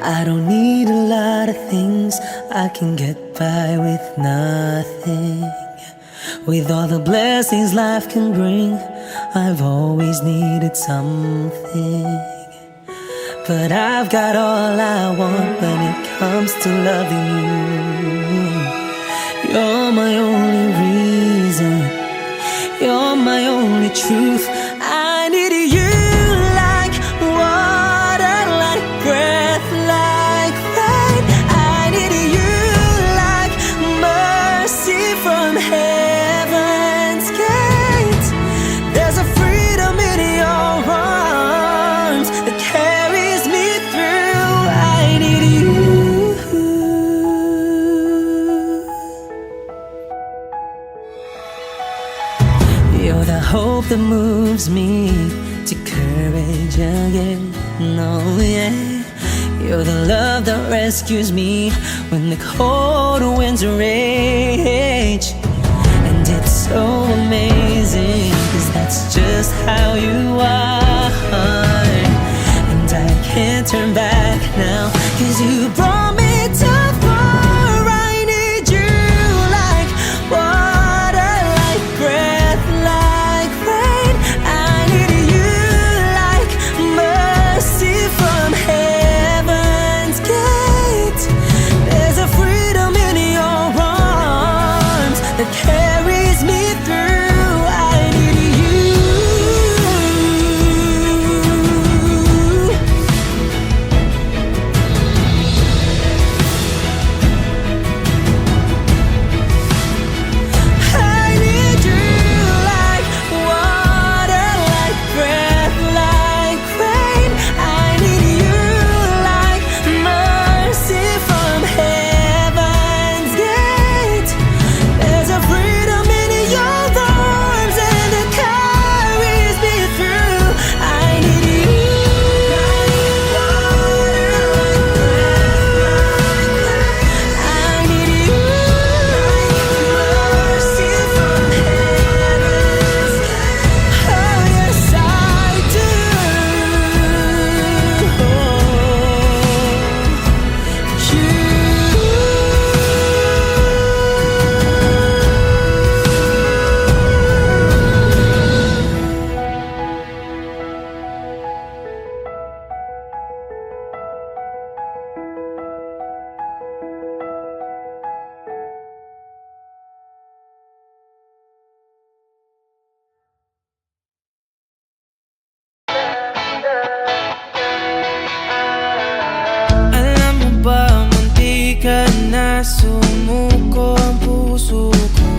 I don't need a lot of things, I can get by with nothing. With all the blessings life can bring, I've always needed something. But I've got all I want when it comes to loving you. You're my only reason, you're my only truth. I need you like water, like breath, like rain. I need you like mercy from heaven's gate. There's a freedom in your arms that carries me through. I need you. You're the hope that moves me to courage again. Oh yeah. You're the love that rescues me when the cold winds rage. And it's so amazing, 'cause that's just how you are. And I can't turn back now, 'cause you brought me too far. I need you like water, like breath, like rain. I need you like mercy from heaven's gate. There's a freedom in your arms that carries me through. I need you. I need you like water, like breath, like rain. I need you like mercy from heaven's gate. There's a freedom in your arms and it carries me through. I need you. I need you like mercy from heaven's gate. Oh yes I do. Alam mo ba, munti ka na sumuko ang puso ko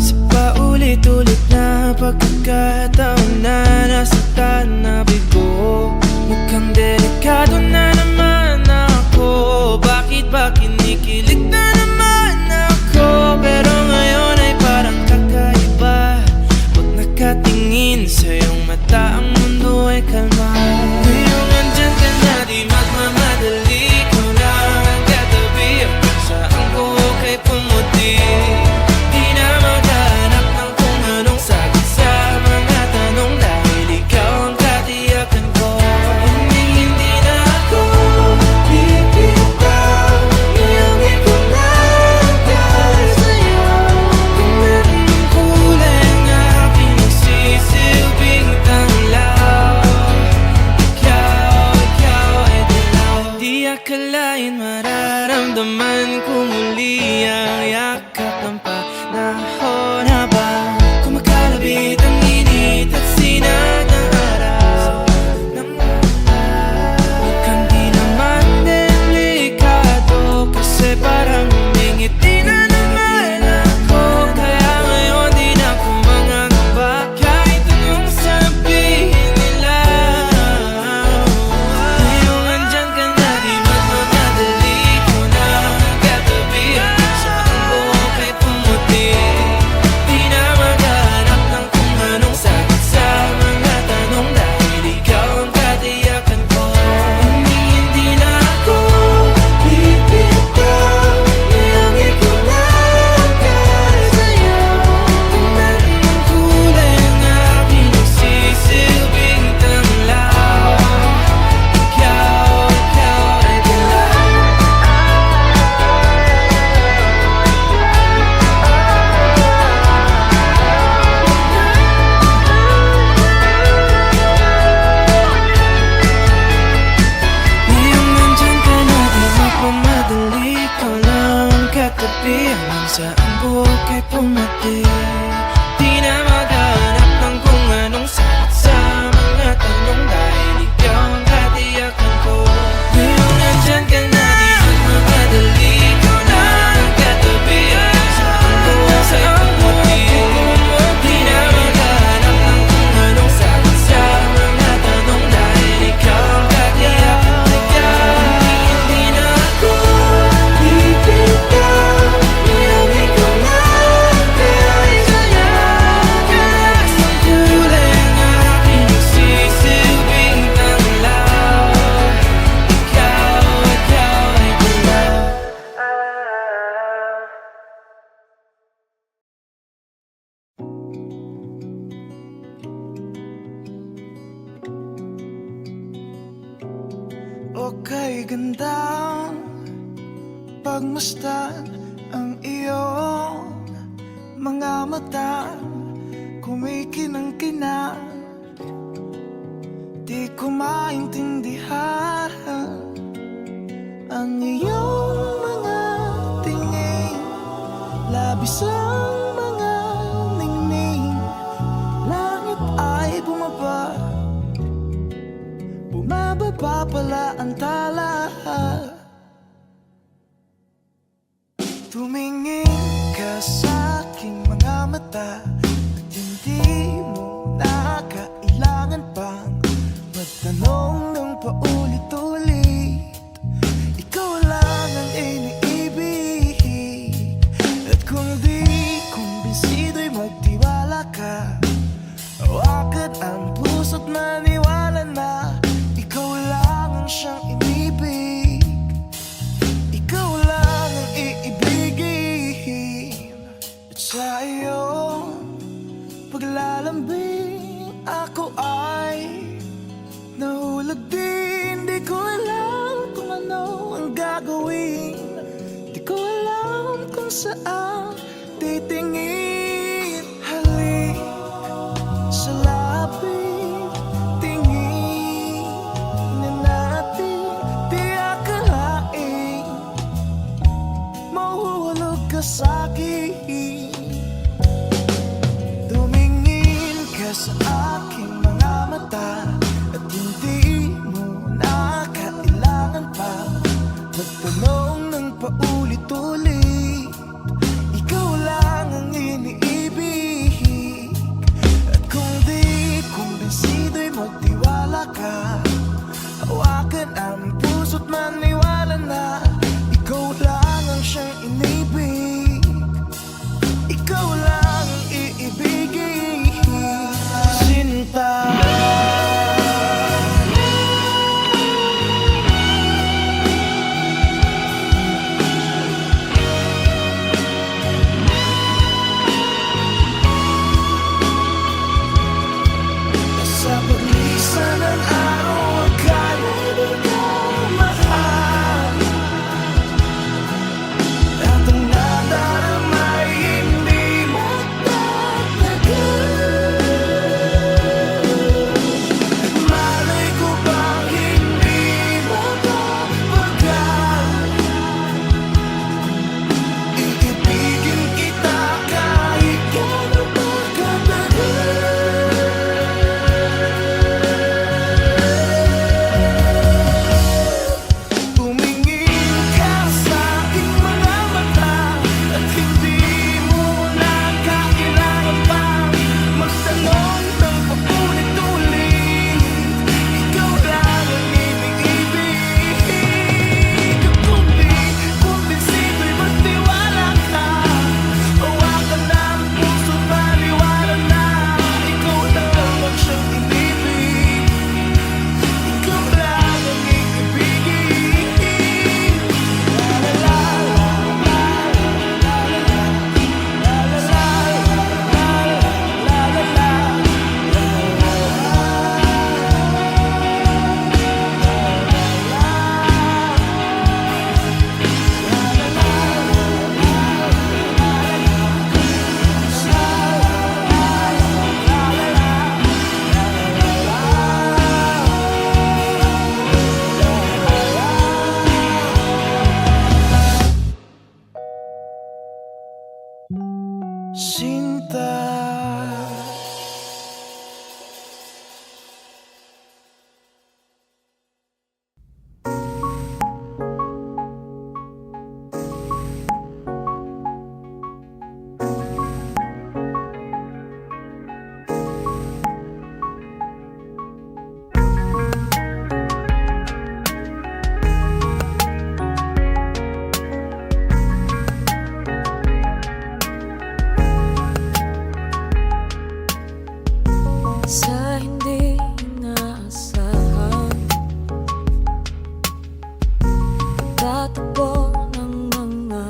sa paulit-ulit na pagkakataon na nasaktan na bigo. Mukhang delikado na naman ako. Bakit ba kinikilig na naman ako? Pero ngayon ay parang kakaiba. Pag nakatingin sa iyong mata, ang mundo ay kalma. Ngayong andyan ka na, di magmamadali. Ikaw lang ang katabi, saan ko kay pumuti. Di na maghanap ng kung anong sagot sa mga tanong, dahil ikaw ang katiyakan ko. Hindi na ako bibitaw, iyong ipangaral sa'yo. Kung anong kulay ang aking nagsisilbing tanglaw, ikaw ay dilaw. Di akalain mararamdaman ko muli ang yakap ng panahon habang kumakalabit ang init at sinag ng araw. Mukhang di naman delikado, kasi parang humingiti na naman ako. Kaya ngayon di na ako mangangamba, kahit anong sabihin nila. Ngayong andyan ka na, di magmamadali. ako kay pumati. Di na maghanap ng kung anong sagot sa mga tanong, dahil ikaw ang katiyakan ko. Ngayong nandyan ka na, di magmamadali. Ikaw na ang katabi at saan ko kay pumati. Di na maghanap ng kung anong sagot sa mga tanong, dahil ikaw ang katiyakan ko. Hindi na ako bibitaw, niyang ikaw na kaya isaya. Kahit ang kulay ng aking nagsisilbing tanglaw, ikaw ay gulaw. Okay, gandang pagmasdan ang iyong mga mata, kumikinang-kinang. Di ko maintindihan ang iyong mga tingin, labis ang mga ningning. Langit ay bumaba, bumababa pala ang tala. Tumingin ka sa aking mga mata, at hindi mo na kailangan pang magtanong ng paulit-ulit. Ikaw lang ang iniibig, at kung di kumbinsido'y magtiwala ka. Hawakan ang puso't maniwala na ikaw lang ang siyang inibig. Ikaw lang ang iibigin. At sa iyong paglalambing ako ay nahulog din. Di ko alam kung ano ang gagawin, di ko alam kung saan titingin. Halik sa lapit, tingin na natin. Di akalain mahuhulog ka sa'kin. Tumingin ka sa aking mga mata, at hindi mo na kailangan pa magtanong ng paulit-ulit. Ikaw lang ang Tatakbo ng mga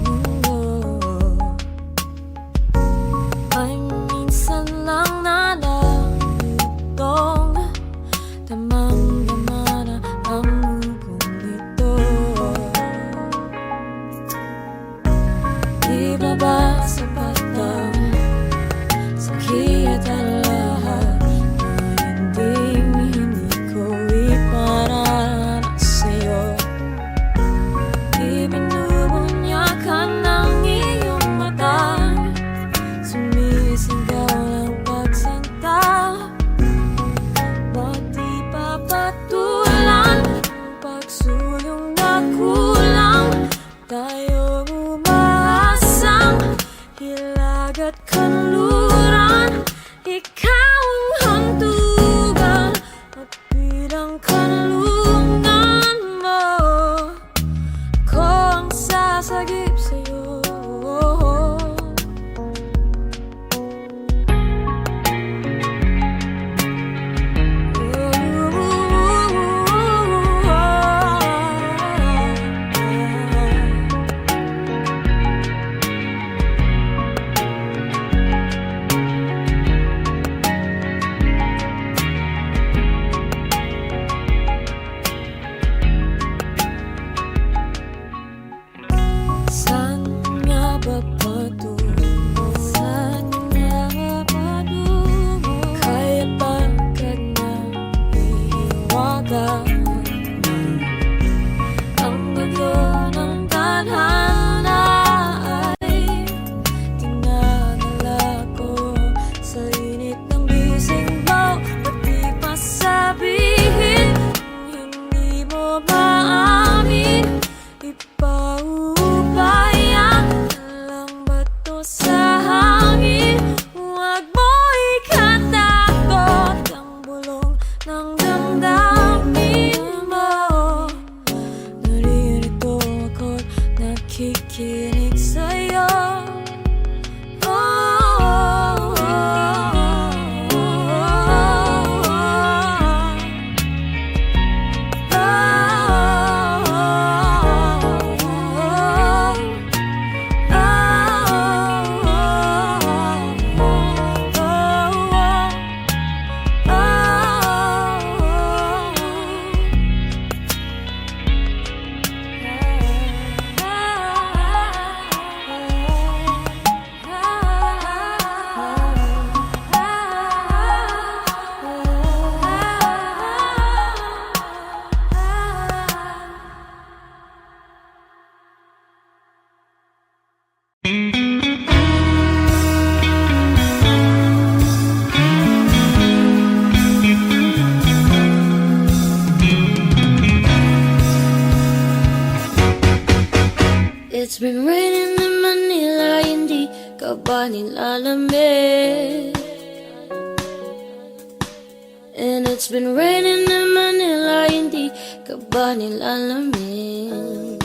mundo ay minsan lang nalalutong. Damang-dama na ang ugong nito. Di ba ba sapat ang sakit at lahat na hindi ko iparanas sa'yo? Ibinubunyakan ng iyong mata, sumisigaw ng pagsinta. Ba't di papatulan pagsulong na kulang? Tayo umaasang hilag at kanluran. Ikaw ang hantugan at bilang kanlungan mo, ko ang sasagip sa'yo. Saan nga ba patungo? Saan nga ba patungo? Kaya pagkat na iiwagan ang bagyo ng tadhana ay dinadala ko sa init ng bisig mo. Ba't di pa sabihin kung hindi mo maamin? Ipaubaya lang bato sa hangin. Huwag mo ikatakot ang bulong ng damdamin mo. Naririto ako't nakikinig sa'yo. It's been raining in Manila, hindi ka ba nilalamig? And it's been raining in Manila, hindi ka ba nilalamig?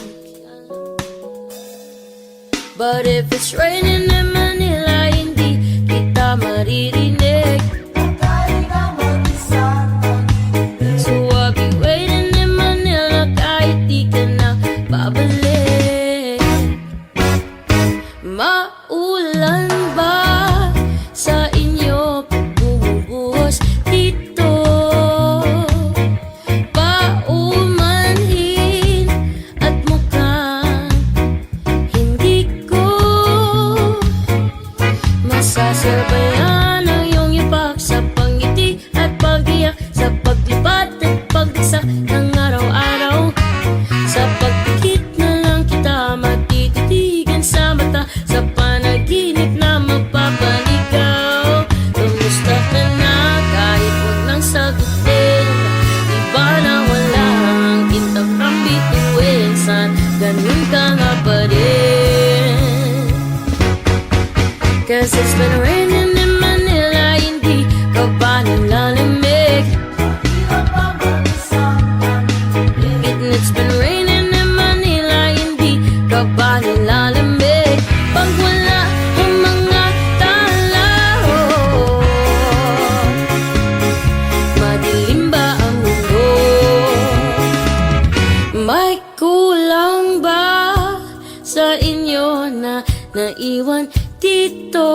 But if it's raining in Manila, hindi kita maririnig. So I'll be waiting in Manila kahit di ka na babalik. Maulan ba sa inyo bumubuhos dito? Paumanhin at mukhang hindi ko masasabayan ang iyong ipak sa pangiti at pag-iyak, sa paglipad at pagdagsa ng araw-araw. Sa pagpikit na lang kita matititigan sa mata, sa panaginip na magpapaligaw. Kamusta ka na kahit wag nang sagutin? Iba na wala ang kintab ng bituin. San ganun ka nga pa rin? Cause it's been raining in Manila, hindi ka ba nilalamig? It's been raining in Manila, hindi ka ba nilalamig? Pag wala ang mga tao, madilim ba ang mundo? May Ay kulang ba sa inyo na naiwan dito?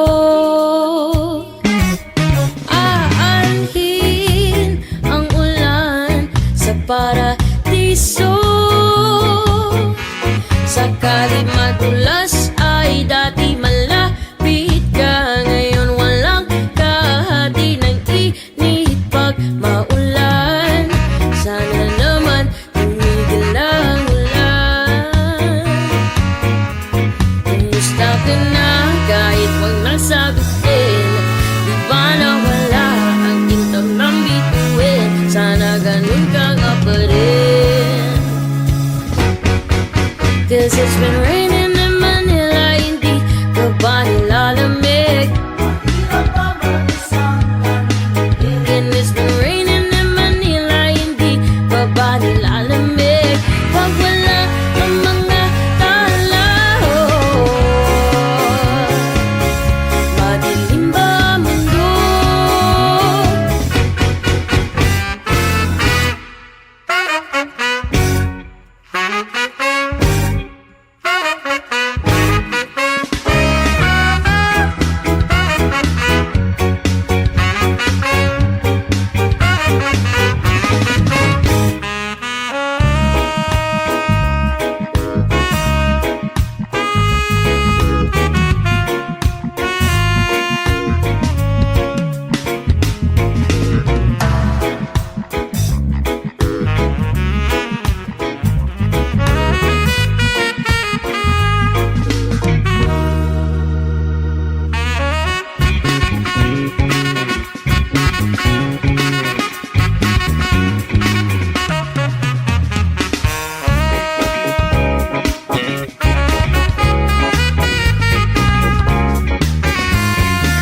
Aalhin ang ulan sa paradiso. Sakali madulas ay dati malapit ka. Ngayon walang kahati ng init pag maulan. Sana naman tumigil ang ulan. Kumusta ka na kahit wag nang sagutin? Di ba nawala ang intog ng bituin? Sana ganun ka nga pa rin. Cause it's been raining in Manila, hindi ka ba nilalamig? And it's been raining in Manila, hindi ka ba nilalamig? Pag wala ang mga tao, madilim ba ang mundo?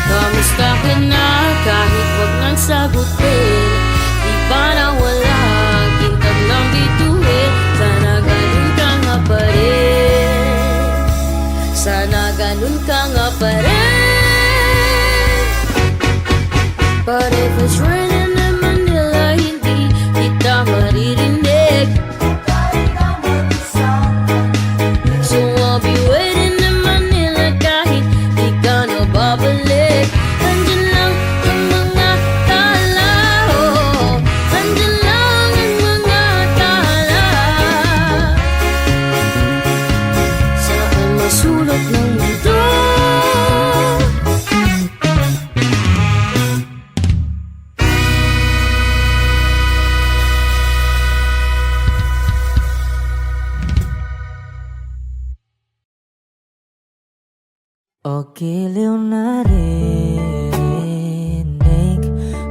Kamusta ka na kahit wag nang sagutin? Di ba nawala ang kintag ng bituin? Sana ganun ka nga pa rin. Sana ganun ka nga pa rin. But if it's raining in Manila, hindi kita maririnig. So I'll be waiting in Manila kahit di ka na babalik. Andyan lang ang mga tao, andyan lang ang mga tala sa masulot ng mundo. O giliw na rinig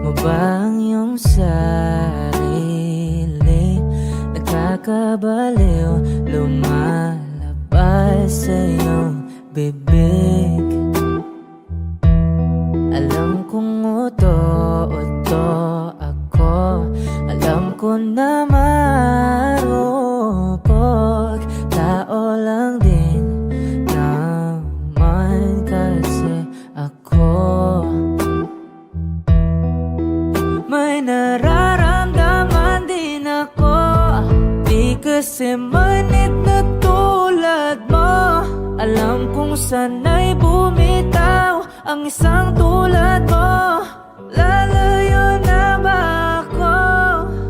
mo ba ang iyong sarili? Nakakabaliw, lumalabas sa iyong bibig. Alam kong uto-uto ako, alam ko na marupok. Tao lang din naman kasi ako. May nararamdaman din ako, di kasi manit na tulad mo. Alam kong sana'y bumitaw ang isang tulad mo. Lalayo na ba ako?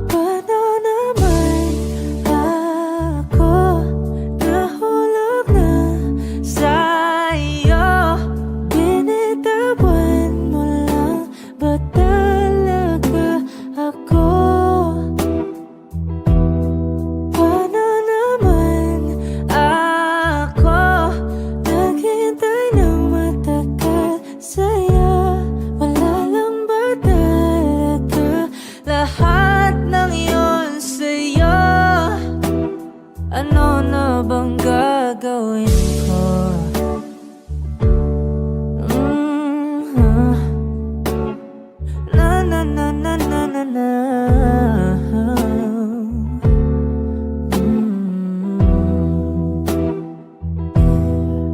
Paano naman ako nahulog na sa'yo? Binitawan mo lang ba talaga ako? Paano naman ako naghintay ng matagal sa'yo? Wala lang ba talaga lahat ng iyon sa'yo? Ano na bang gagawin ko? Na na na na na na na.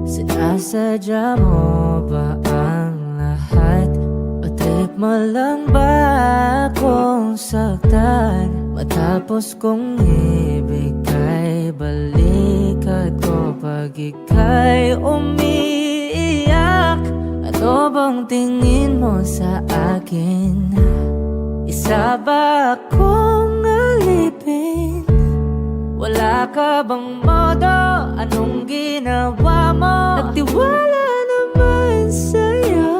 Sinasadya mo ba ang lahat? O trip mo lang ba akong saktan? Matapos kong ibigay pag ika'y umiiyak, ano bang tingin mo sa akin? Isa ba akong alipin? Wala ka bang modo? Anong ginawa mo? Nagtiwala naman sa'yo.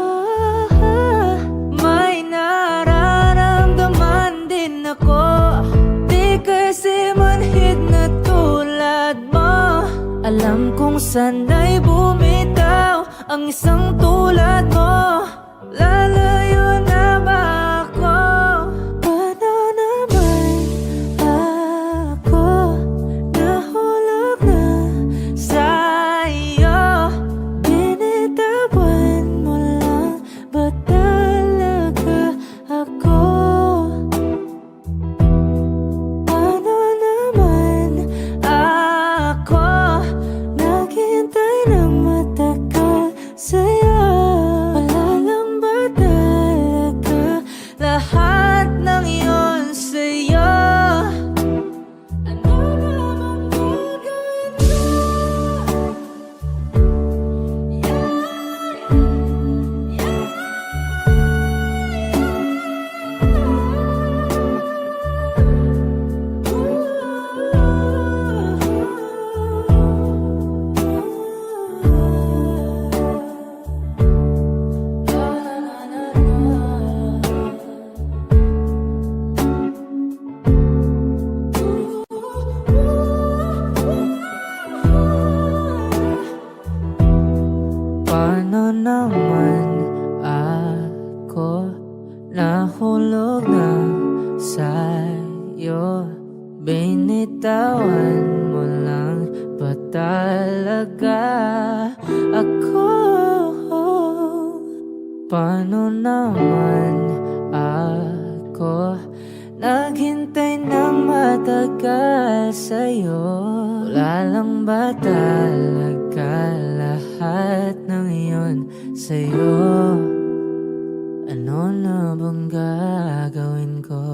May nararamdaman din ako. Di kasi manhid na tulad mo. Alam kong sana'y bumitaw ang isang tulad mo. Lalayo na ba ako? Paano naman ako nahulog na sa'yo? Binitawan mo lang ba talaga ako? Paano naman ako naghintay ng matagal sa'yo? Wala lang ba talaga lahat ng iyon sa'yo? Ano naman gagawin mo? Paano naman ako nahulog na sa'yo? Binitawan mo lang ba talaga ako? Paano naman ako naghintay ng matagal sa'yo? Wala lang ba talaga lahat ng iyon sa'yo? Ano na bang gagawin ko?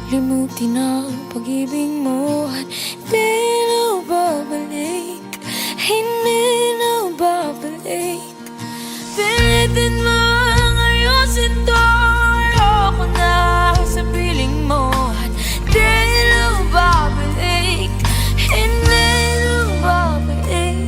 Limutin ang pag-ibig mo at di na babalik, hindi na babalik. Pilitin mo ang ayusin to, ayoko na sa piling mo at di na babalik, hindi na babalik.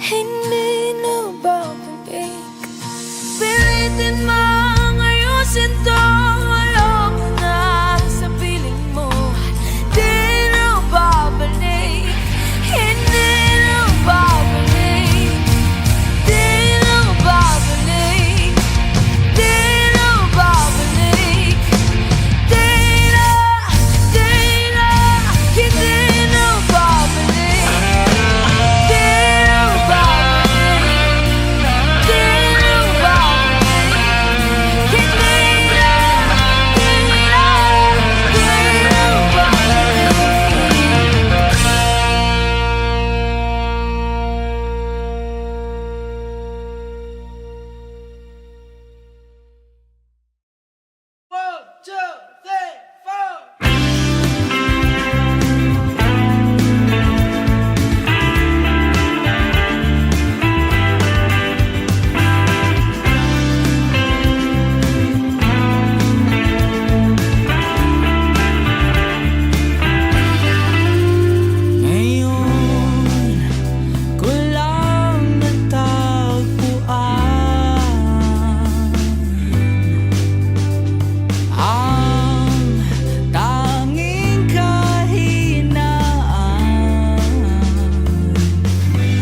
hindi na babalik. Pilitin mang ayusin to, ayoko na sa piling mo. Di na babalik, hindi na babalik. Di na babalik, di na babalik. Di na, hindi na babalik. Di na babalik, di na babalik. Hindi na, di na One, two, three, four. Ngayon ko lang natagpuan ang tanging kahinaan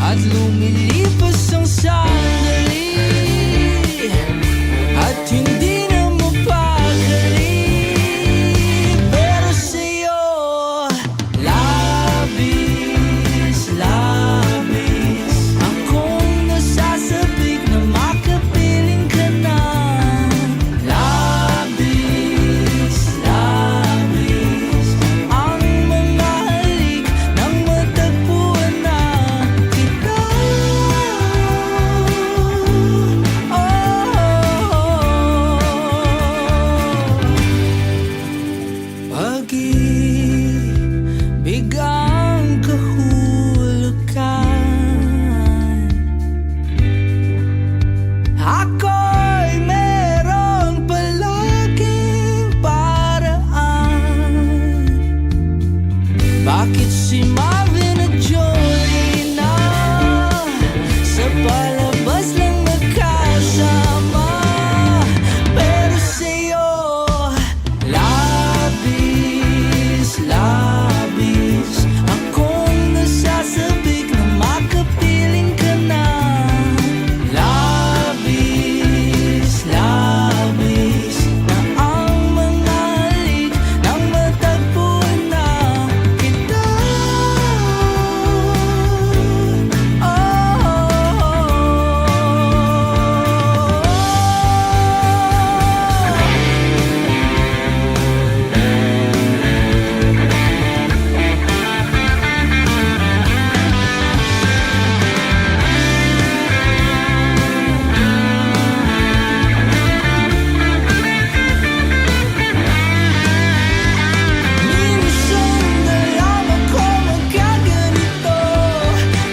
at lumilipas ang sandali at hindi na mapakali. Pero sa'yo, labis, labis akong nasasabik na makapiling ka na. Labis, labis ang mga halik nang matagpuan na kita. Pag-ibig ang kahulugan. Ako'y merong palaging paraan. Bakit si Marvin at Jolina sa palabas lang magkasama? Pero sa'yo, labis, labis akong nasasabik na makapiling ka na. Labis, labis na ang mga halik nang matagpuan na kita. Minsan na lang ako magkaganito,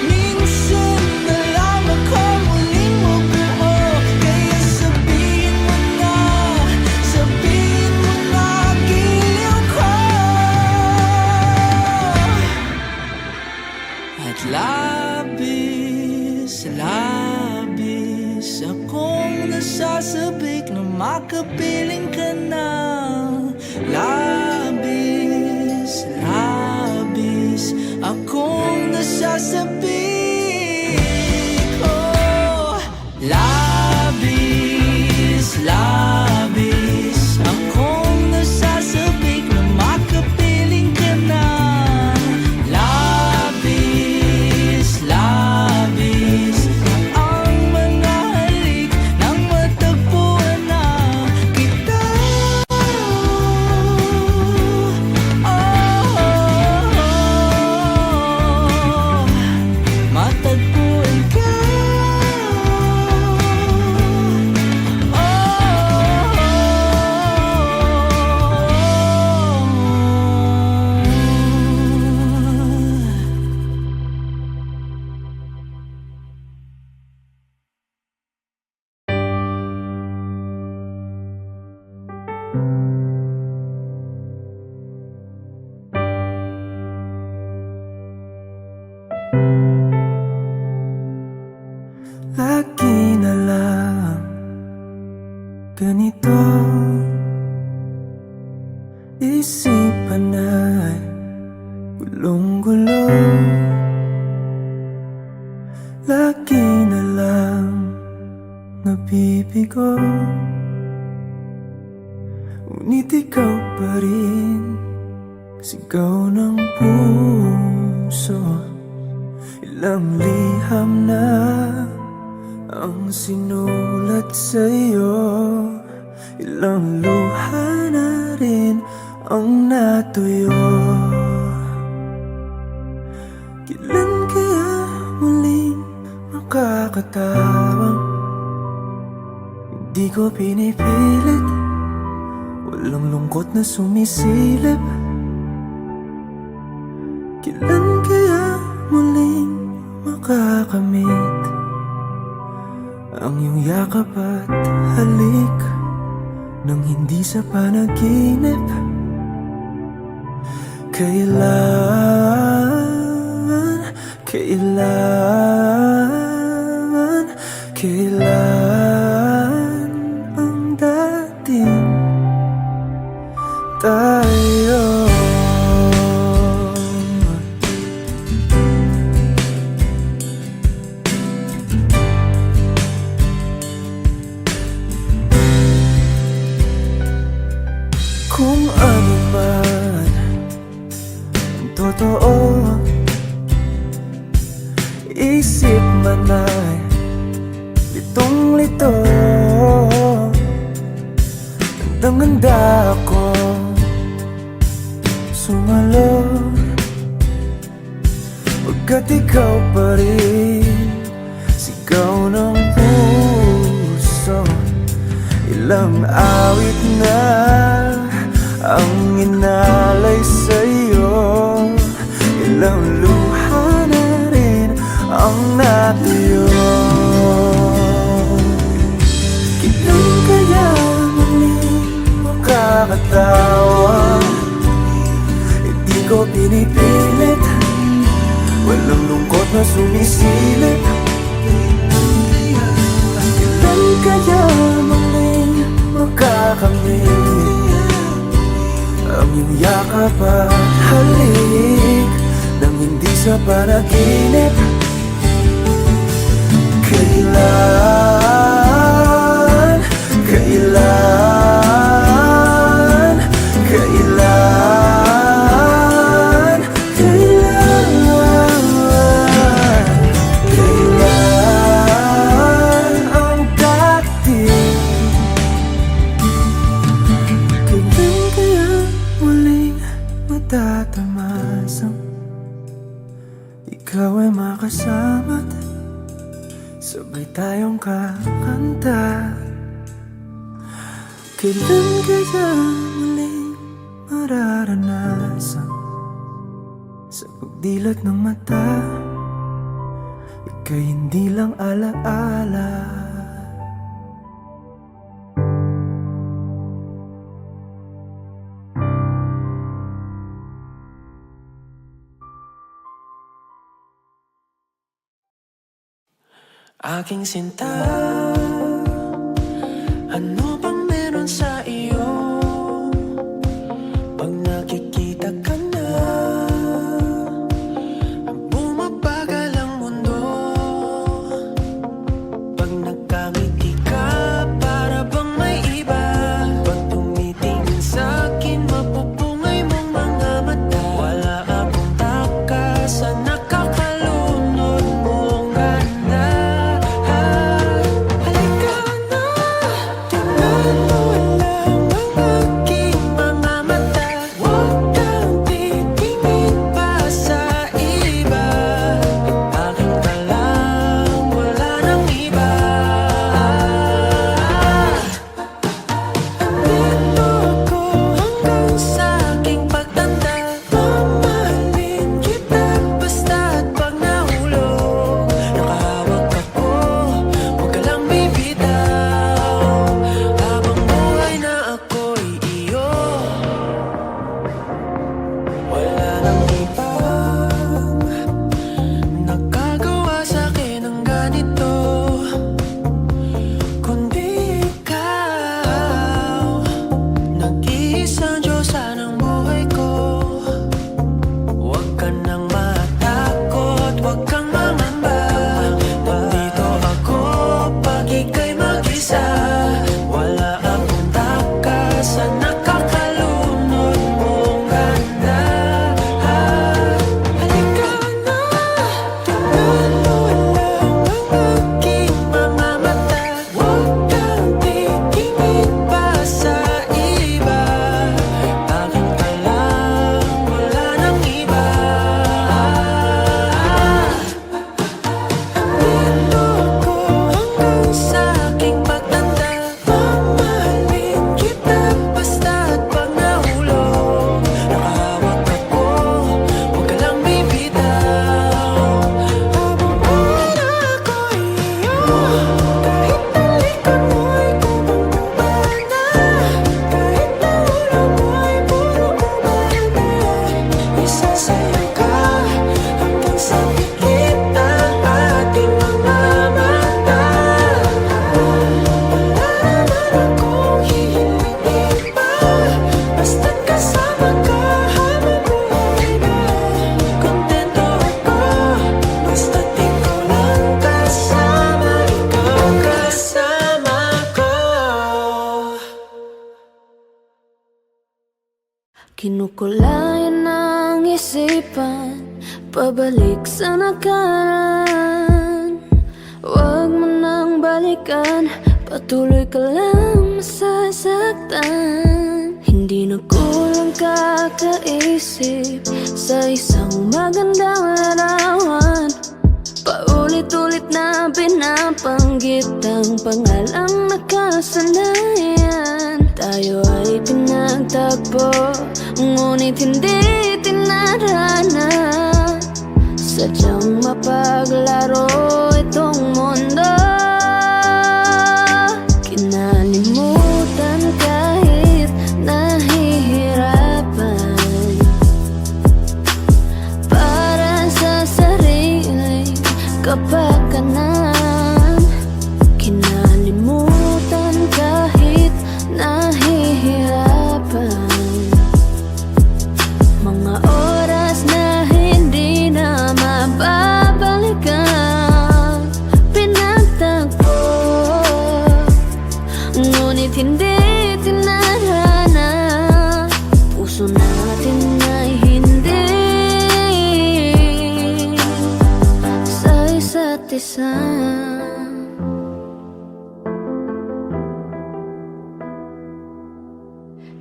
minsan na lang ako muling mabuo. Kaya sabihin mo na, giliw ko. At labis, labis akong nasasabik na makapiling ka na. Labis, labis akong nasasabik. Oh, labis, labis akong nasasabik na makapiling ka na. Labis, labis ang mga halik nang matagpuan na kita. lagi na lang nabibigo. Ngunit ikaw pa rin, sigaw ng puso. Ilang liham na ang sinulat sa'yo, ilang luha na rin ang natuyo. Kailan kaya muling makakatawang hindi ko pinipilit, walang lungkot na sumisilip. Kailan kaya muling makakamit ang iyong yakap at halik nang hindi sa panaginip? Kailan ang dating tayo? Kung ano man ang totoo, isip man ay litong-lito. Gandang-ganda ako sumalo, pagkat ikaw pa rin, sigaw ng puso. Ilang awit na ang inalay sa'yo, ilang luha na rin ang natuyo. Kailan kaya muling makakatawa? Hindi ko pinipilit, walang lungkot na sumisilip. Kailan kaya muling makakamit ang iyong yakap at halik nang hindi sa panaginip? Kailan, kailan, kailan, kailan ang dating? Kailan kaya muling matatamasang ikaw ay makasama't sabay tayong kakanta? Kailan kaya muling mararanasan sa pagdilat ng mata, ika'y hindi lang alaala? Aking sinta, ano bang meron sa iyo? Pag nakikita ka na, bumabagal ang mundo. Pag nagkamiti ka, para bang may iba. Pag tumitingin sa'kin, mapupungay mong mga mata. Wala akong takas sa nakakalunod mong ganda. Kinukulayan ng isipan, pabalik sa nakaraan. Huwag mo nang balikan, patuloy ka lang masasaktan. Hindi na kulang kakaisip sa isang magandang larawan. Paulit-ulit na binabanggit ang pangalang nakasanayan. Tayo ay pinagtagpo, ngunit hindi tinarana. Sadyang mapaglaro itong mundo. Kinalimutan kahit nahihirapan, para sa sariling kapakanan. Kinalimutan kahit nahihirapan, mga oras na hindi na mababalikan. Pinagtagpo, ngunit hindi tinarana. Puso natin ay hindi sa isa't isa.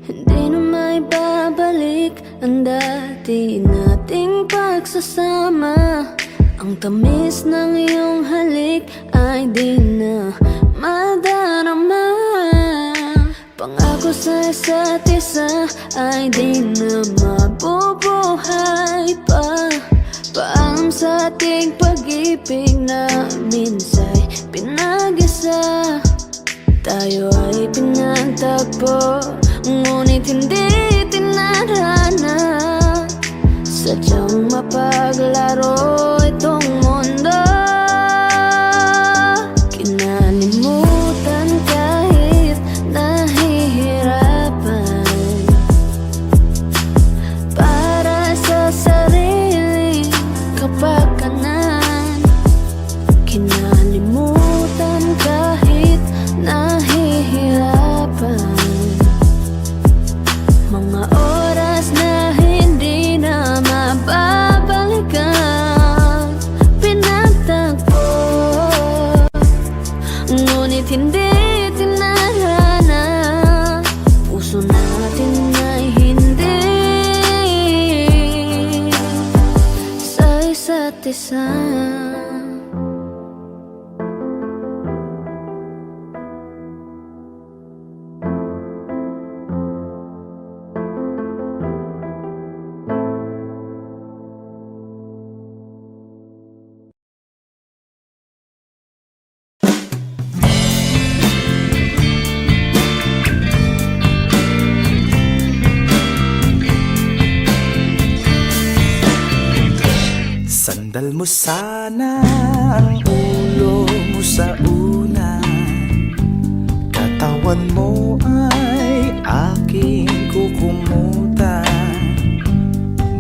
Hindi na may babalik ang dati nating pagsasama. Ang tamis ng iyong halik ay di na madarama. Pangako sa isa't isa ay di na mabubuhay pa. Paalam sa ating pag-ibig na minsa'y pinag-isa. Tayo ay pinagtagpo, ngunit hindi tinarana. Sadyang mapaglaro itong mundo. Kinalimutan kahit nahihirapan, para sa sariling kapakanan. Kinalimutan kahit nahihirapan, mga oras na hindi na mababalikan. Pinagtagpo, ngunit hindi tinarana. Puso natin ay hindi sa isa't isa. Sandal mo sana ang ulo mo sa unan, katawan mo ay aking kukumutan.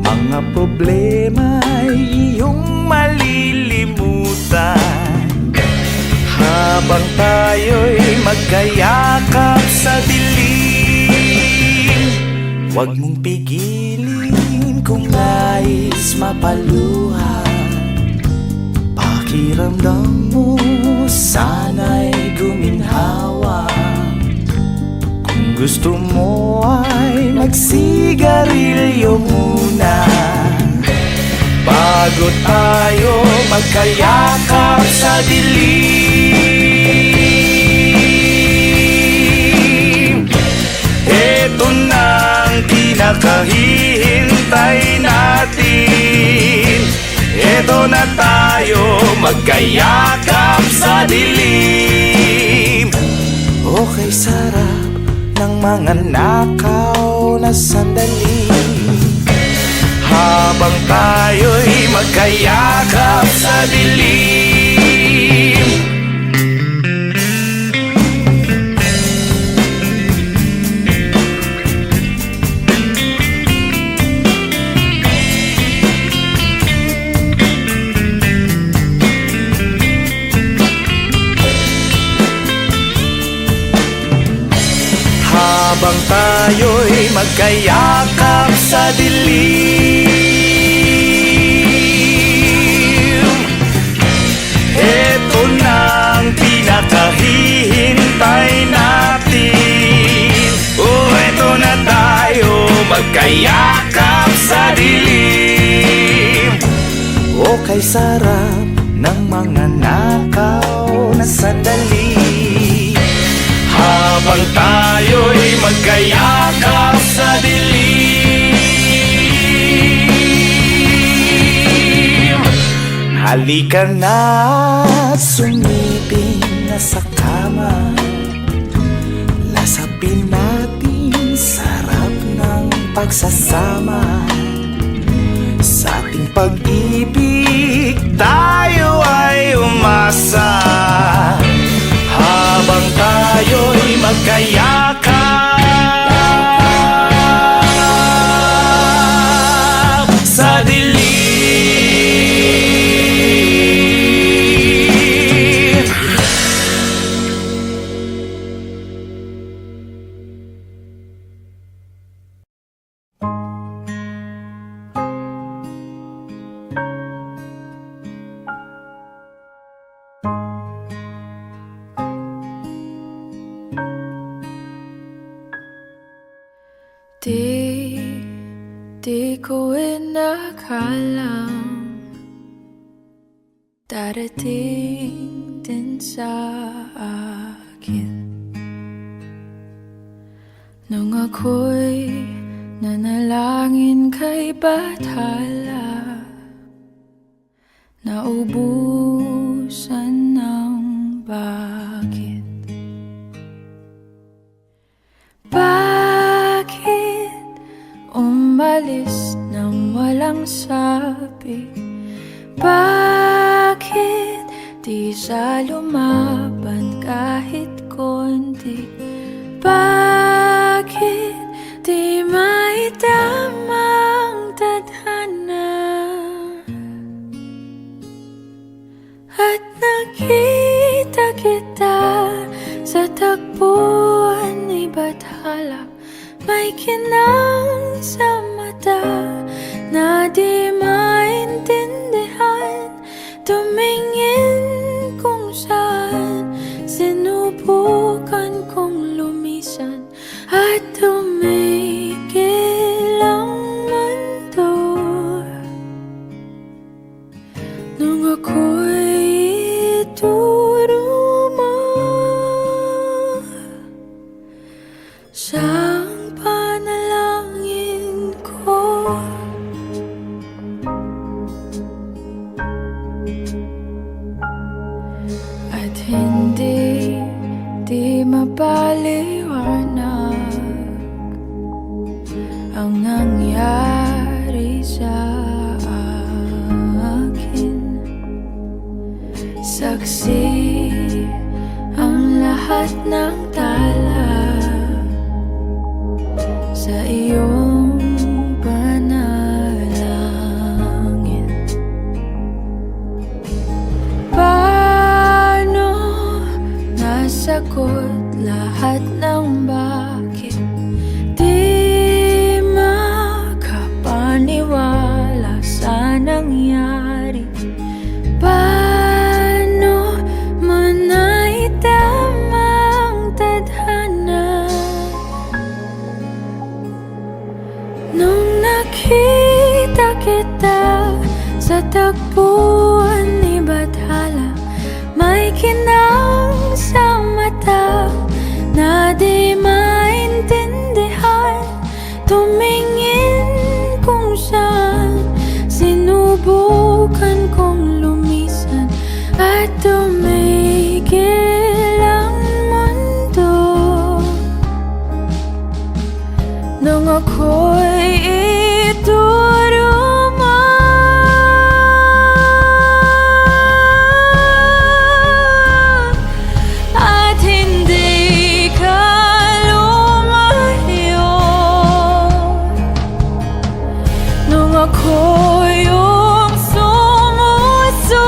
Mga problema ay iyong malilimutan, habang tayo'y magkayakap sa dilim. Huwag mong pigilin kung nais mapaluhan. Pakiramdam mo sana'y guminhawa. Kung gusto mo ay magsigarilyo muna, bago tayo magkayakap sa dilim. Eto na ang pinakahihintay natin. Eto na tayo magkayakap sa dilim. Okay, sarap ng mga nakaw na sandali, habang tayo'y magkayakap sa dilim. Habang tayo'y magkayakap sa dilim. Ito na ang pinakahihintay natin. Oh, ito na tayo, magkayakap sa dilim. O kay sarap ng mga nakaw na sandali, habang tayo'y magkayakap sa dilim. Halika na, sumiping na sa kama, lasapin natin sarap ng pagsasama. Sa ating pag-ibig tayo ay umasa, habang tayo'y magkayakap sa dilim. Di ko inakalang darating din sa akin nung ako'y nanalangin kay Bathala, naubusan ng bakit. Bakit umalis nang walang sabi? Bakit di siya lumaban kahit konti? Bakit di maitamang tadhana? At nakita kita sa tagpuan ni Bathala, may kinang sa mata na di maintindihan. Tumingin kung saan, sinubukan kong lumisan at tumigil ang mundo. Nung ako'y ituro mo siyang panalangin ko. At hindi di mapaliwanag ang nangyari sa akin. Saksi ang lahat ng tala sa iyong panalangin. Paano nasagot lahat ng bakit? Di makapaniwala sa nangyari. Paano mo naitamang tadhana? Nung nakita kita sa tagpuan ni Bathala, may kinang sa mata na di maintindihan. Tumingin kung saan, sinubukan kong lumisan at tumigil ang mundo. Nung ako'y ituro mo at hindi ka lumayo. Nung ako yung sumusuko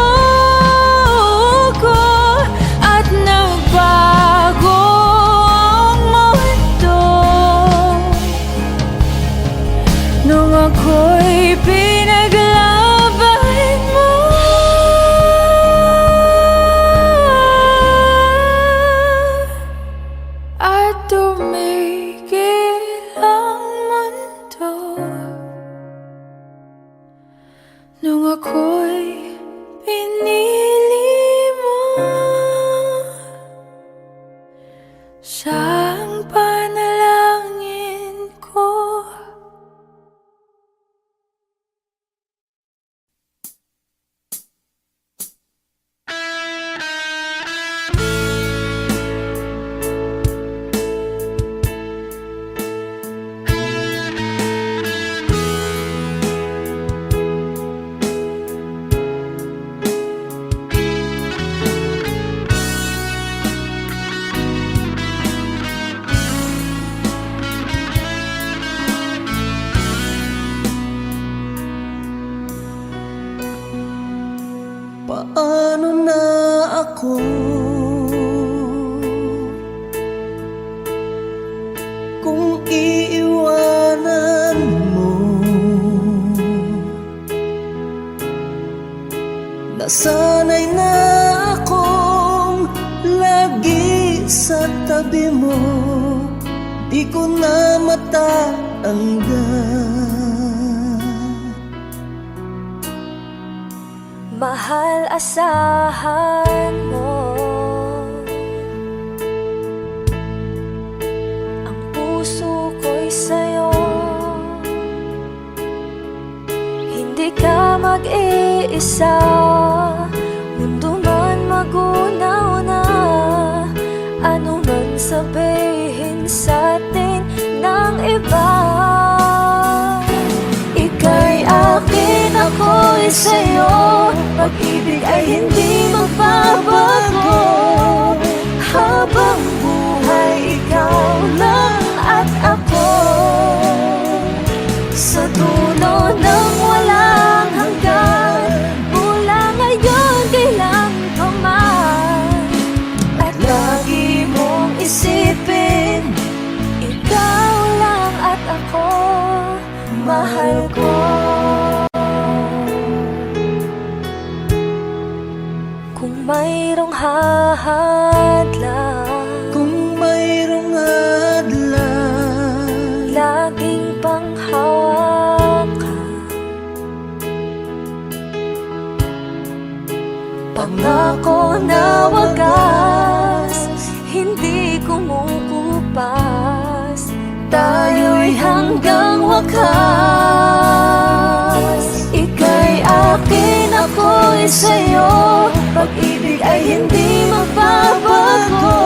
ako kung iiwanan mo. Nasanay na akong lagi sa tabi mo, di ko na matanggal. Mahal, asahan mo ang puso ko'y sa'yo. Hindi ka mag-iisa, mundo man magunaw na, ano man sabihin sa'tin ng iba. Ika'y akin, ako'y sa'yo, pag-ibig ay hindi magbabago. Habang buhay, ikaw lang at ako, sa dulo ng walang hanggan, mula ngayon kailan pa man. At lagi mong isipin, ikaw lang at ako, mahal ko. Kung mayroong hahadlang, Kung mayroong adlang, laging panghawakan, pangako na wagas, hindi kumukupas, tayo'y hanggang wakas. Ika'y akin, ako'y sa'yo, pag-ibig ay hindi magbabago.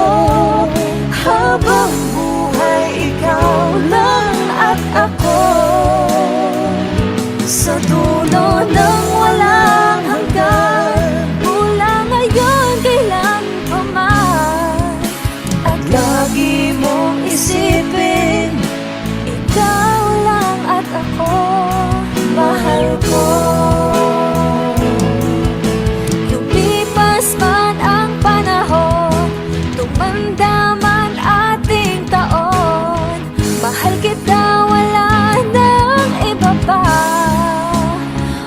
Habang buhay, ikaw lang at ako, sa dulo ng walang hanggan, mula ngayon kailan pa man. At lagi mong isipin, ikaw lang at ako, mahal ko. Lumipas man ang panahon, tumanda man ating taon, mahal kita, wala nang iba pa.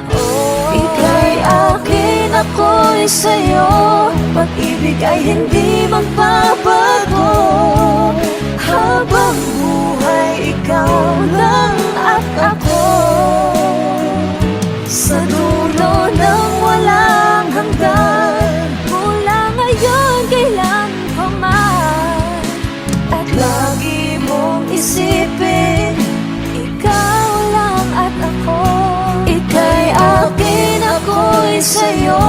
Oh, ika'y akin, ako'y sa'yo, pag-ibig ay hindi magbabago. Habang buhay, ikaw lang at ako, sa dulo ng walang hanggan, mula ngayon kailan pa man. At lagi mong isipin, ikaw lang at ako. Ika'y akin, ako'y sa'yo,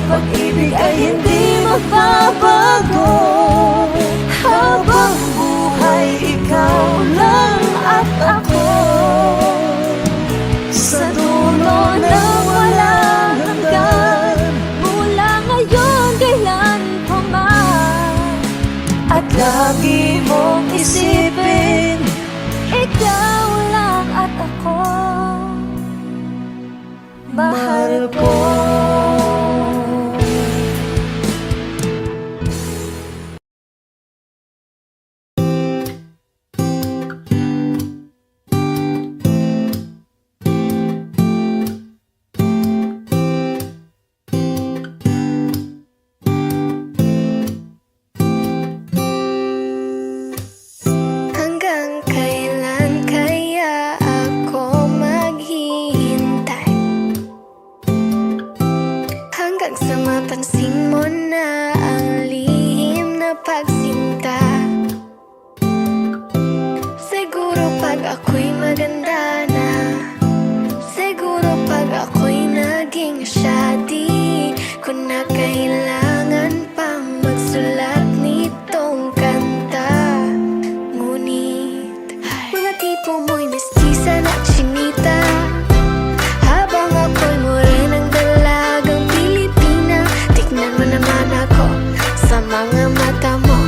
pag-ibig ay hindi magbabago. Habang buhay, ikaw lang at ako, sa dulo ng walang hanggan, mula ngayon kailan pa man. At lagi mong isipin, ikaw lang at ako, mahal ko. Hanggang kailan kaya ako maghihintay? Hanggang sa mapansin mo na ang lihim na pagsinta. Siguro pag ako'y maganda na, siguro pag ako'y naging siya, di ko na kailangan pang magsulat nitong kanta. Ngunit mga tipo mo'y mestiza na chinita, habang ako'y morenang dalagang Pilipina. Tignan mo naman ako sa mga mata mo,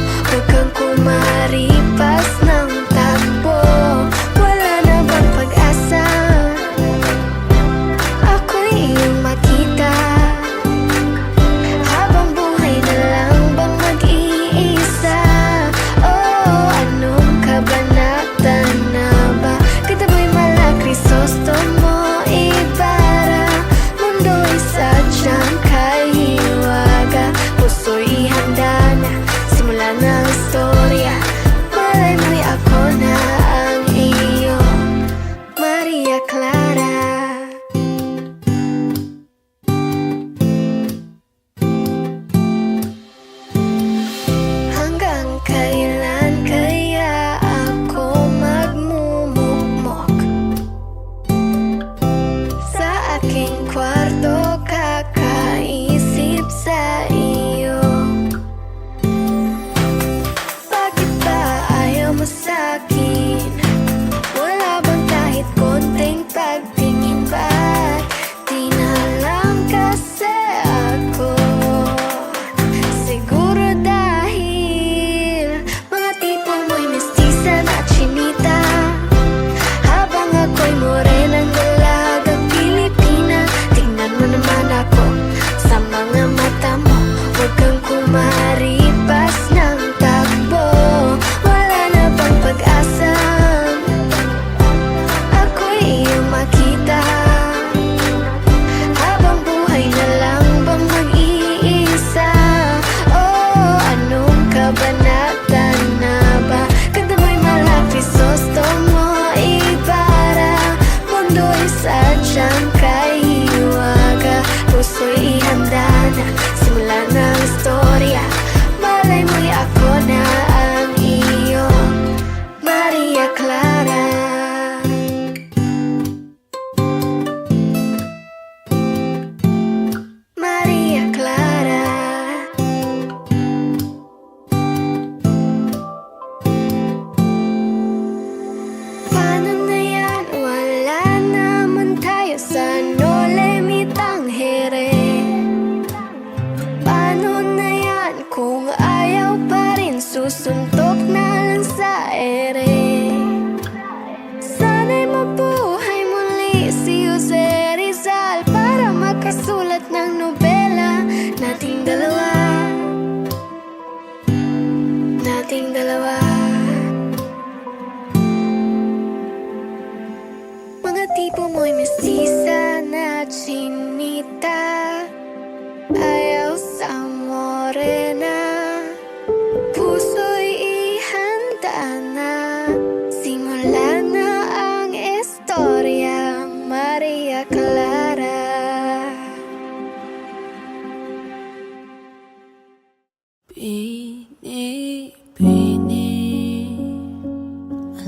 Pinipini.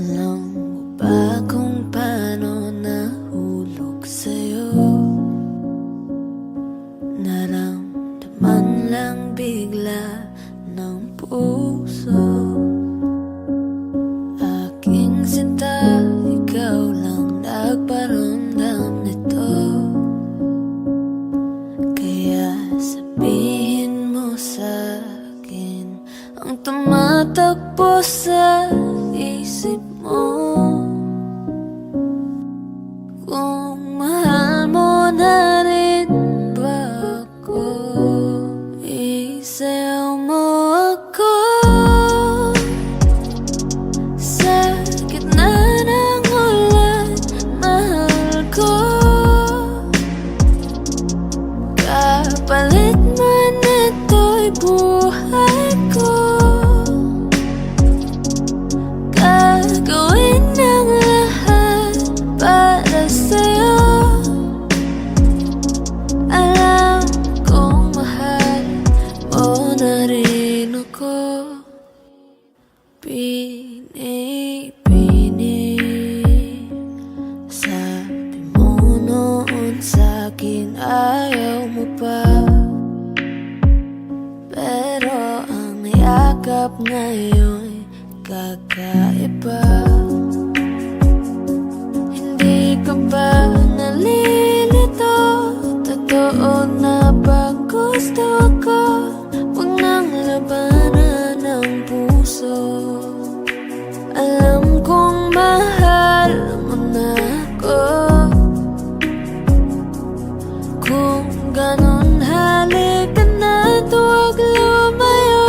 Alam mo ba kung paano nahulog sa'yo? Naramdaman lang bigla ng puso. Aking sinta, ikaw lang nagparamdam nito. Kaya sabihin mo sa'kin ang tumatakbo sa isip mo. Kung mahal mo na rin ba ako, isayaw mo ako sa gitna ng ulan, mahal ko. Kapalit man ito'y buhay ko, gagawin ang lahat para sa'yo. Alam kong mahal mo na rin ako. Pinipini. Sabi mo noon sa'kin ayaw mo pa, pero ang yakap ngayon kakaiba. Hindi ka ba nalilito? Totoo na ba gusto ko? Huwag nang labanan ng puso. Alam kong mahal mo na ako. Kung ganon, halika na't huwag lumayo.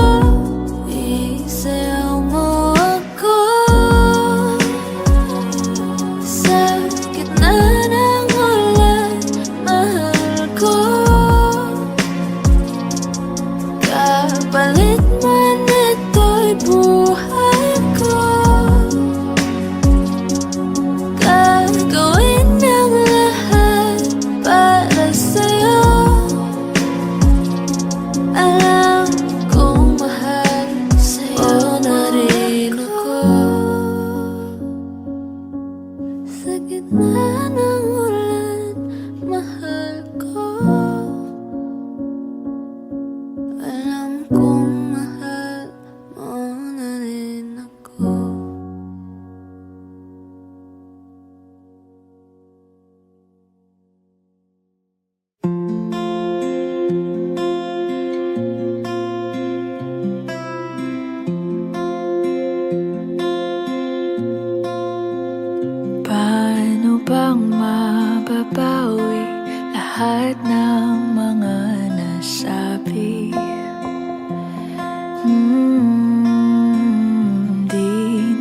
Isayaw mo ako sa gitna ng ulan, mahal ko. Kapalit man ito'y buhay ko, gagawin ang lahat para sa'yo. Alam kong mahal sa'yo na rin ako. Sa gitna ng ulan, mahal ko. Alam kong mahal mo na rin ako. Paano bang mababawi lahat ng mga nasabi? Di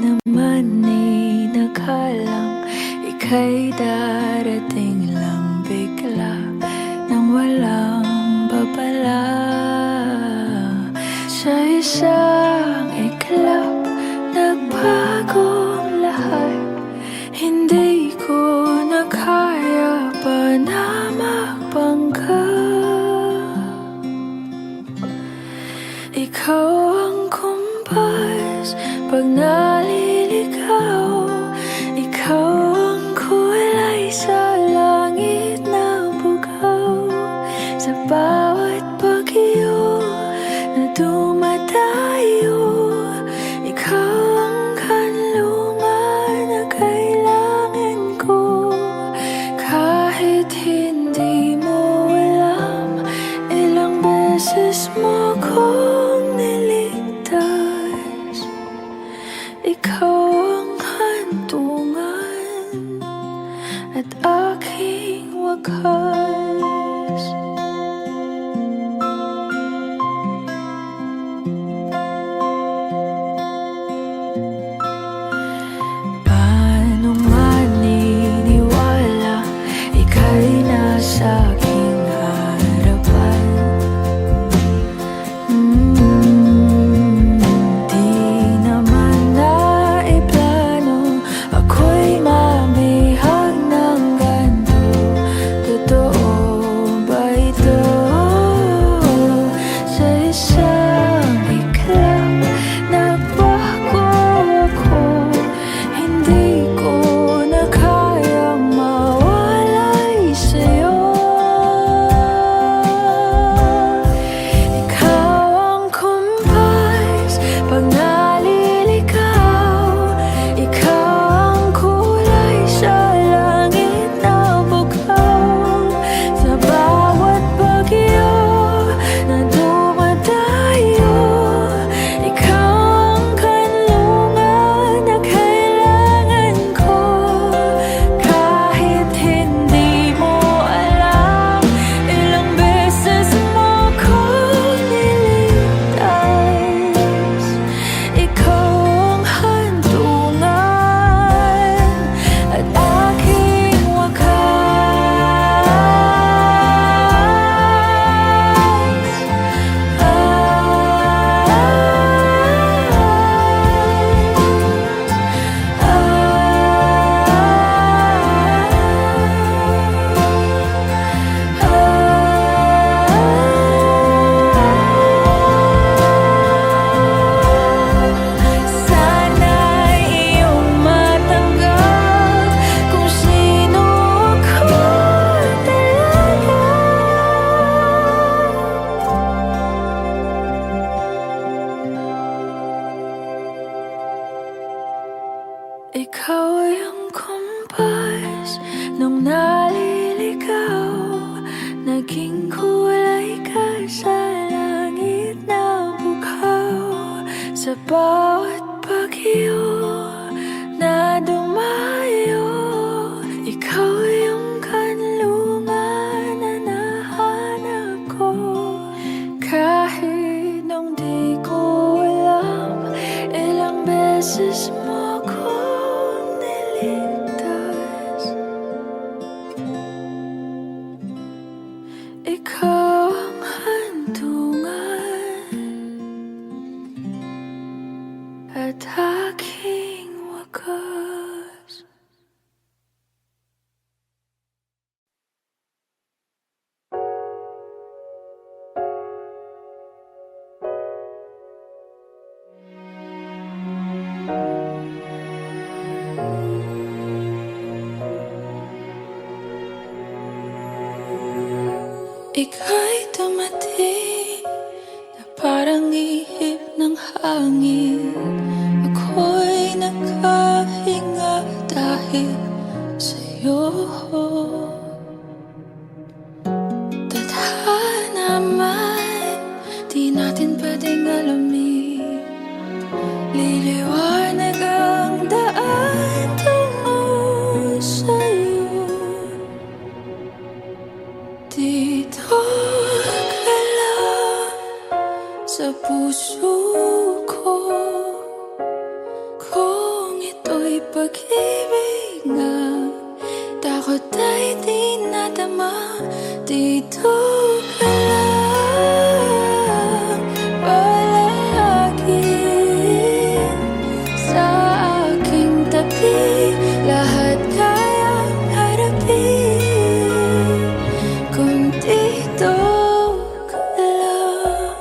naman inakalang ika'y darating lang bigla nang walang babala. Sa isang iglap, nagbago ang lahat. Hindi ko na kaya pa na magpangga. Ikaw ang kumpas pag naliligaw. Ikaw ang kulay sa langit na bugaw. Sa bawat bagyo na dumadayo, ikaw ang kanlungan na kailangan ko. Kahit hindi mo alam, ilang beses mo kong niligtas. Ikaw ang Ikaw yung kompas nung naliligaw, naging kulay ka sa langit na bughaw. Sa bawat bagyo na dumayo, ikaw yung kanlungan na nahanap ko. Kahit nung di ko alam, ilang beses mo ko niligtas. Ikaw ang hantungan at aking wakas. Ika'y dumating na parang ihip ng hangin. Ako'y nakahinga dahil sa'yo. Tadhana man, di natin pwedeng alamin. Liliwanag ang daan tungo sa'yo. Dito ka lang sa puso ko, kung ito'y pag-ibig nga, takot ay di nadama. Dito ka lang palagi sa aking tabi, lahat kayang harapin kung dito ka lang.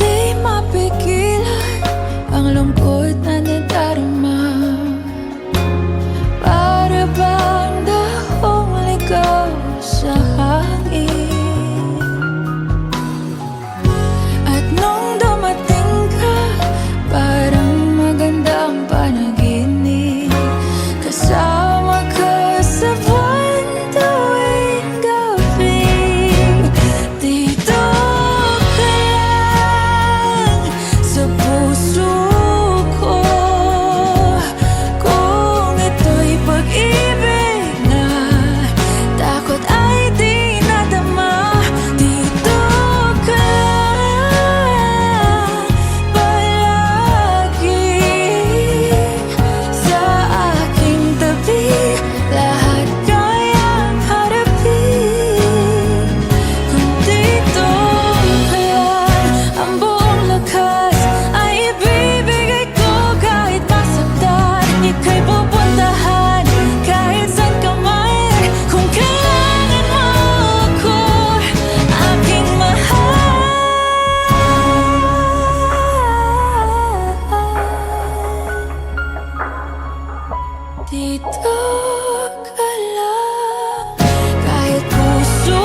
Di mapigilan ang lungkot na nadarama, para bang dahong ligaw sa hangin. At nung dumating ka, parang magandang panaginip, kasama ka sa buwan tuwing gabi. Dito ka lang sa puso ko, kung ito'y pag-ibig na, takot ay di nadama. Dito ka lang palagi sa aking tabi, lahat kayang harapin kung dito ka lang. Ang buong lakas ay ibibigay ko kahit masaktan. Ika'y pupuntahan kahit saan ka man, kung kailangan mo ako, aking mahal. Dito ka lang, kahit puso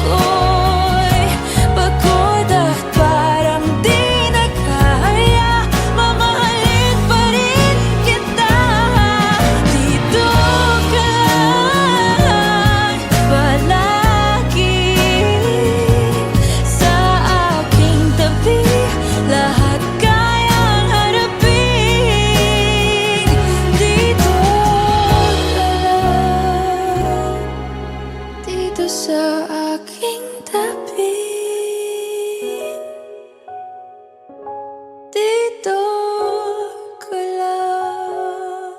ko'y pagod at parang di na kaya, mamahalin pa rin kita. Dito ka lang palagi sa aking tabi, lahat kayang harapin. Dito ka lang, dito sa aking tabi. Dito ka lang.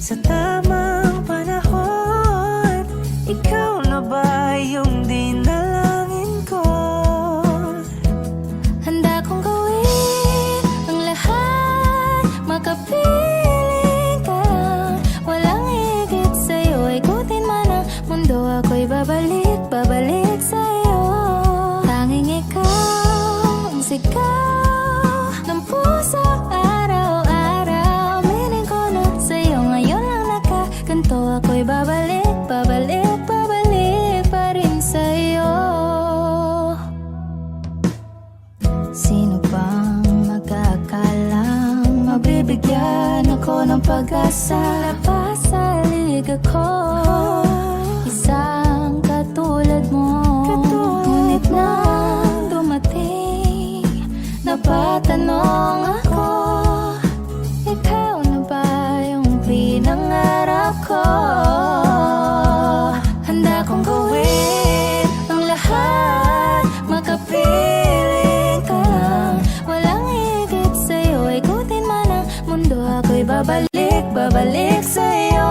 sa tamang panahon. Ikaw na ba yung dinalangin ko? Handa kong gawin ang lahat, makapiling ka lang. Walang higit sa'yo, ikutin man ang mundo. Ako'y babalik, babalik sa'yo. Tanging ikaw ang sigaw ng puso araw-araw. Mining ko na sa'yo, ngayon lang nakaganto. Ako'y babalik, babalik, babalik pa rin sa'yo. Sino bang magkakalang mabibigyan ako ng pag-asa? Napasalig ako, isang katulad mo. Ngunit nang dumating, napatanong ako, ikaw na ba yung pinangarap ko? Handa kong gawin ang lahat, makapiling ka lang. Walang higit sa'yo, ikutin man ang mundo. Ako'y babalik, babalik sa'yo.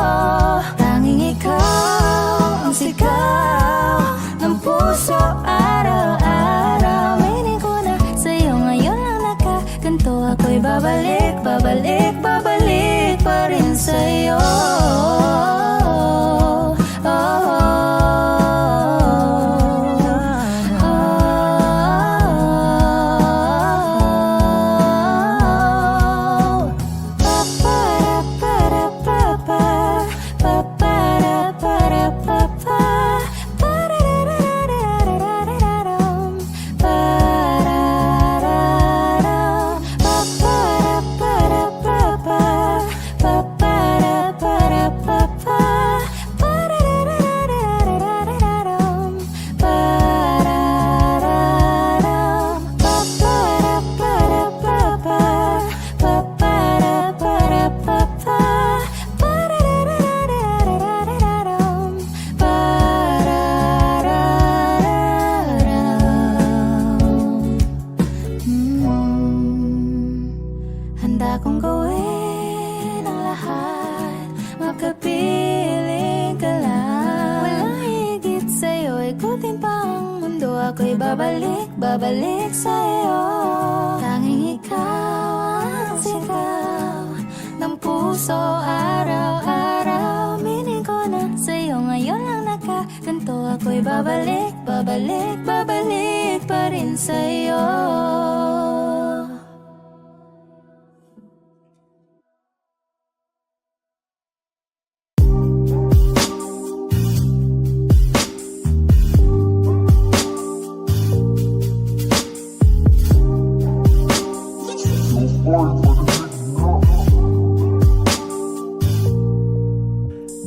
Tanging ikaw ang sigaw ng puso araw-araw. Mining ko na sa'yo, ngayon lang nakaganto. Ako'y babalik, babalik, babalik pa rin sa'yo. Handa kong gawin ang lahat, makapiling ka lang. Walang higit sa'yo, ikutin pa ang mundo. Ako'y babalik, babalik sa'yo. Tanging ikaw ang sigaw ng puso araw-araw. Mining ko na sa'yo, ngayon lang nakaganto. Ako'y babalik, babalik, babalik pa rin sa'yo.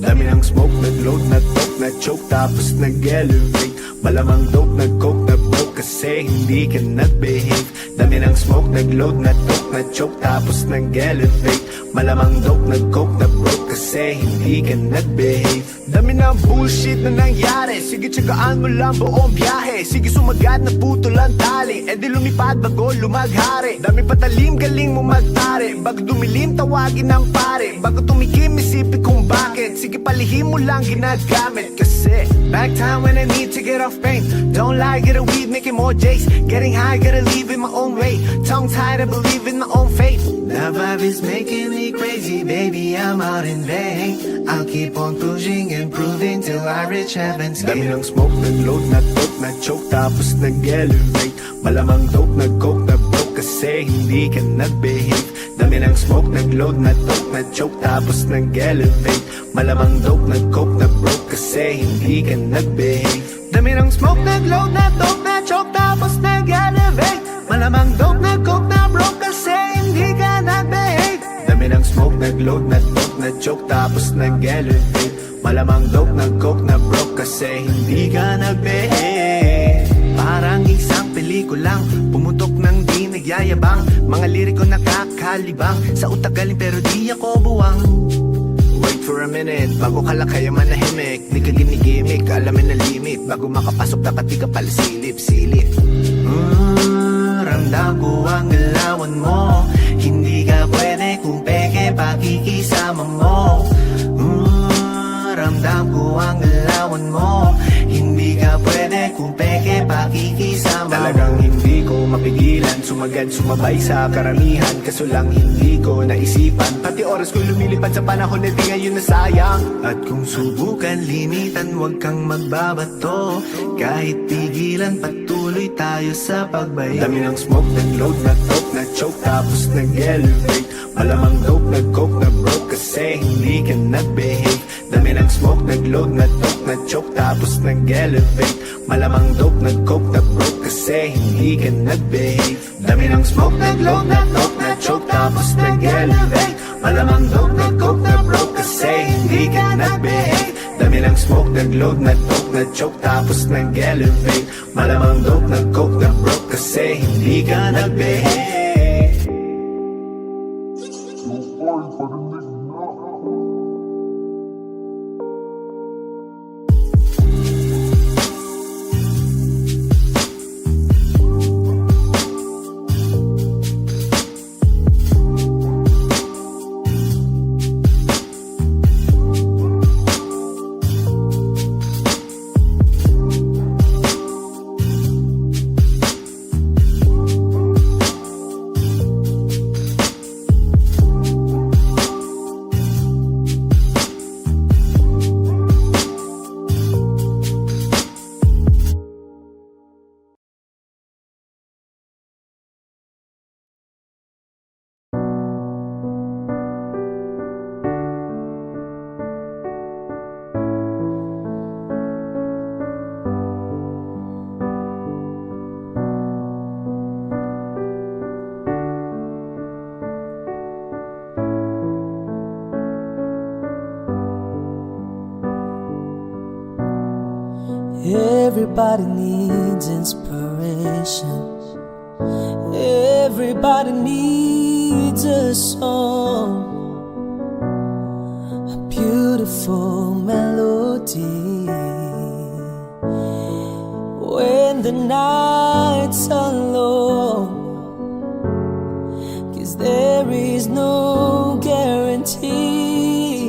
Dami ng smoke, nag-load, nag-talk, na-choke, tapos nag-elevate. Malamang dope, nag-coke, na-broke kasi hindi ka nag-behave. Dami ng smoke, nag-load, na-talk, na-choke, tapos nag-elevate. Malamang dope, nag-coke, na-broke kasi hindi ka nag-behave. Dami ng bullshit na nangyari, sige tsagaan mo lang buong biyahe. Sige sumagat na putol ang tali, e di lumipad bago lumaghari. Dami patalim, galing mo magtari, bago dumilim tawagin ng pare. Bago tumikim isipin kung bakit, sige palihim mo lang ginagamit. Kasi back time when I need to get off pain. Don't lie, get a weed, making more J's. Getting high, gotta leave in my own way. Tongue tied, I believe in my own faith. The vibe is making me crazy, baby, I'm out in vain. I'll keep on pushing and proving till I reach heaven's gate. Dami ng smoke, nag-load, nag-talk, na-choke, tapos nag-elevate. Malamang dope, nag-coke, na-broke kasi hindi ka nag-behave. Dami ng smoke, nag-load, nag-talk, na-choke, tapos nag-elevate. Malamang dope, nag-coke, na-broke kasi hindi ka nag-behave. Dami ng smoke, nag-load, nag-talk, na-choke, tapos nag-elevate. Malamang dope, nag-coke, na-broke kasi hindi ka nag-behave. Dami ng smoke, nag-load, nag-talk, na-choke, tapos nag-elevate. Malamang dope, nag-coke, na-broke kasi hindi ka nag-behave. Parang isang pelikulang pumutok ng di nagyayabang. Mga liriko nakakalibang, sa utak galing pero di ako buwang. Wait for a minute, bago ka lang kaya manahimik. Di ka ginigimik, alamin na limit. Bago makapasok dapat di ka pala silip. Ramdam ko ang galawan mo. Hindi ka pwede kung peke pakikisama mo. mapigilan. Sumagad, sumabay sa karamihan, kaso lang hindi ko naisipan. Pati oras ko lumilipad sa panahon na di ngayon nasayang. At kung subukan limitan, huwag kang magbabato. Kahit pigilan, patuloy tayo sa pagbayo. Dami ng smoke, nag-load, na-talk, na-choke, tapos nag-elevate. Malamang dope, nag-coke, na-broke, kasi hindi ka nag-behave. Dami ng smoke, nag-load, na-talk, na-choke, tapos nag-elevate. Malamang dope, nag-coke, na-broke, kasi hindi ka nag-behave. Dami ng smoke, nag-load, na-talk, na-choke, tapos nag-elevate. Malamang dope, nag-coke, na-broke, kasi hindi ka nag-behave. Dami ng smoke, nag-load, na-talk, na-choke, tapos nag-elevate. Malamang dope, nag-coke, na-broke, kasi hindi ka nag-behave. Everybody needs inspiration. Everybody needs a song, a beautiful melody. When the nights are long, 'cause there is no guarantee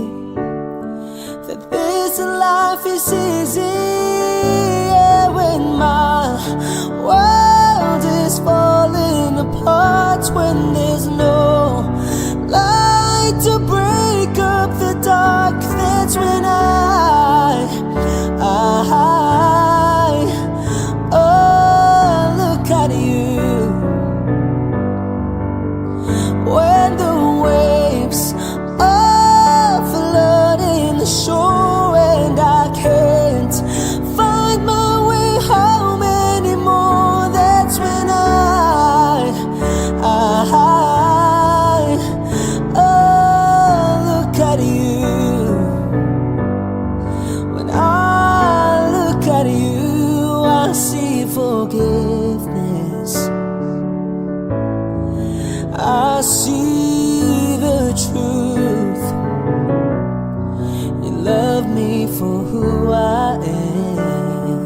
that this life is easy. When my world is falling apart, when there's no light to break up the dark, that's when I look at you. When the waves are flooding the shore and I can't find my way home anymore, that's when I look at you. When I look at you, I see forgiveness. I see the truth. You love me for who I am,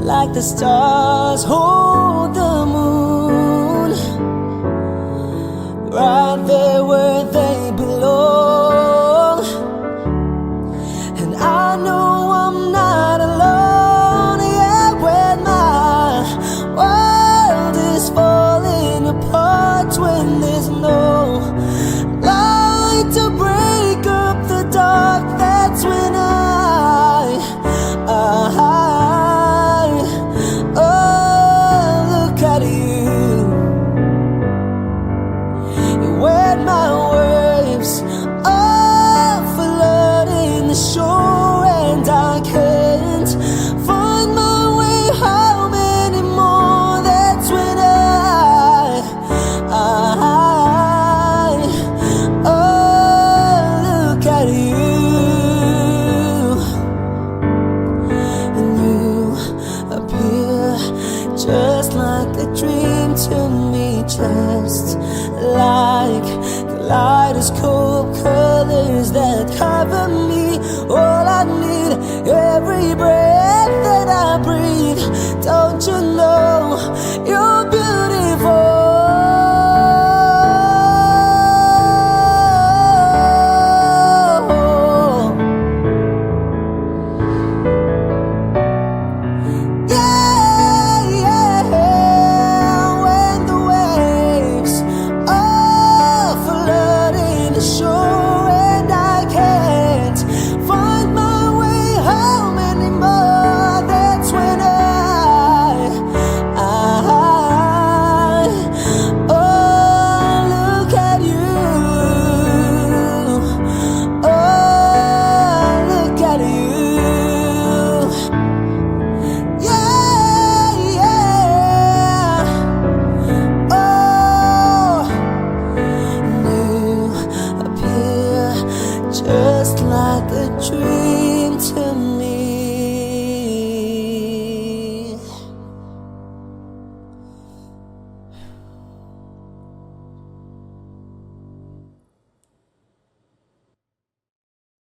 like the stars hold the moon, right there where they belong. And I know I'm not alone, yeah, when my world is falling apart, when there's no light to break up the dark, that's when I look at you. When my waves are flooding the shore and I can't find my way home anymore, that's when I look at you. And you appear just like a dream to me, just like kaleidoscope colors that cover me. All I need, every breath that I breathe. Don't you know you're beautiful? Yeah, yeah. dream.